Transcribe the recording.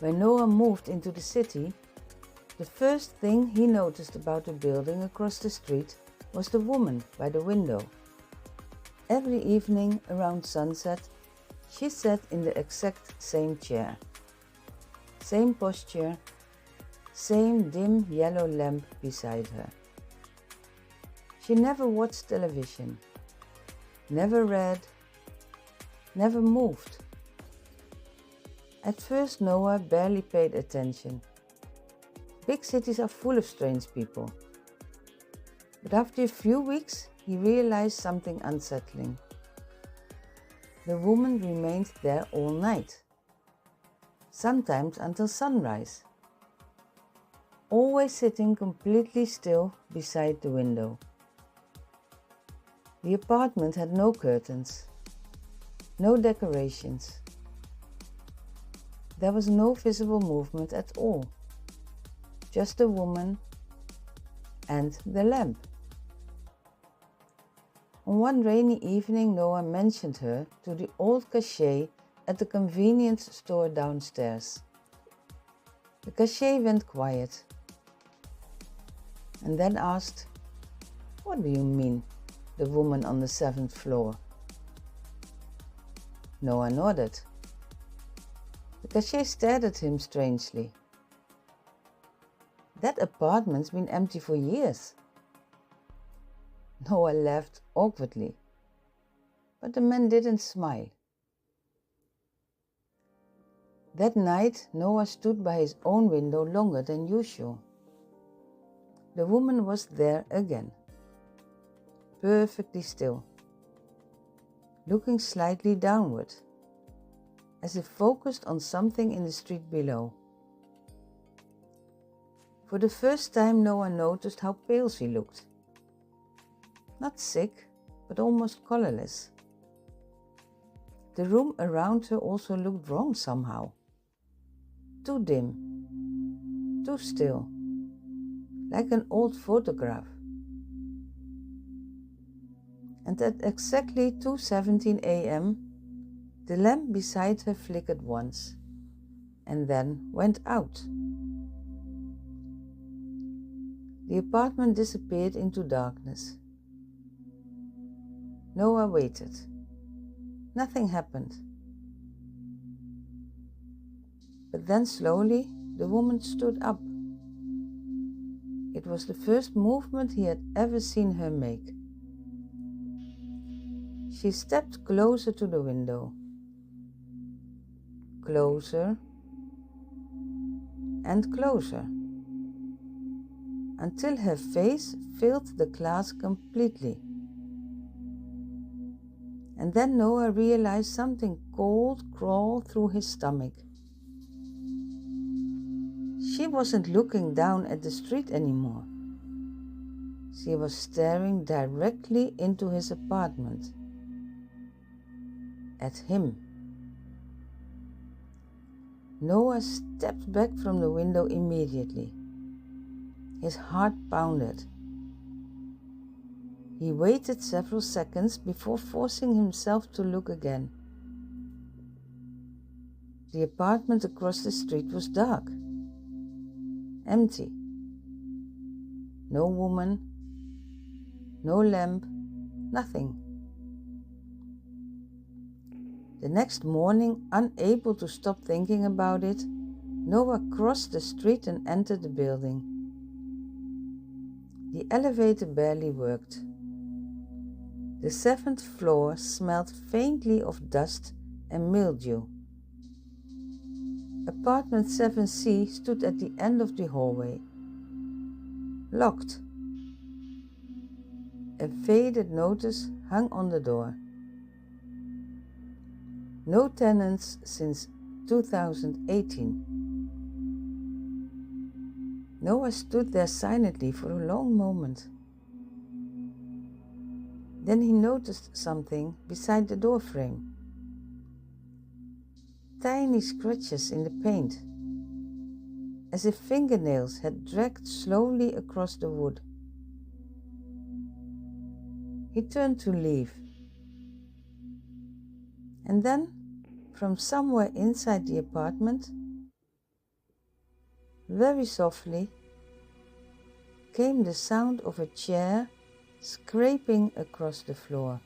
When Noah moved into the city, the first thing he noticed about the building across the street was the woman by the window. Every evening around sunset, she sat in the exact same chair. Same posture, same dim yellow lamp beside her. She never watched television, never read, never moved. At first Noah barely paid attention. Big cities are full of strange people. But after a few weeks, he realized something unsettling. The woman remained there all night, sometimes until sunrise, always sitting completely still beside the window. The apartment had no curtains, no decorations. There was no visible movement at all, just the woman and the lamp. On one rainy evening, Noah mentioned her to the old cashier at the convenience store downstairs. The cashier went quiet and then asked, "What do you mean, the woman on the 7th floor?" Noah nodded. The cashier stared at him strangely. "That apartment's been empty for years." Noah laughed awkwardly, but the man didn't smile. That night, Noah stood by his own window longer than usual. The woman was there again, perfectly still, looking slightly downward, as if focused on something in the street below. For the first time, Noah noticed how pale she looked. Not sick, but almost colorless. The room around her also looked wrong somehow. Too dim, too still, like an old photograph. And at exactly 2:17 a.m., the lamp beside her flickered once, and then went out. The apartment disappeared into darkness. Noah waited. Nothing happened. But then slowly, the woman stood up. It was the first movement he had ever seen her make. She stepped closer to the window. Closer and closer, until her face filled the glass completely. And then Noah realized something cold crawl through his stomach. She wasn't looking down at the street anymore. She was staring directly into his apartment. At him. Noah stepped back from the window immediately. His heart pounded. He waited several seconds before forcing himself to look again. The apartment across the street was dark, empty. No woman, no lamp, nothing. The next morning, unable to stop thinking about it, Noah crossed the street and entered the building. The elevator barely worked. The 7th floor smelled faintly of dust and mildew. Apartment 7C stood at the end of the hallway, locked. A faded notice hung on the door. No tenants since 2018. Noah stood there silently for a long moment. Then he noticed something beside the doorframe. Tiny scratches in the paint, as if fingernails had dragged slowly across the wood. He turned to leave. And then, from somewhere inside the apartment, Very softly came the sound of a chair scraping across the floor.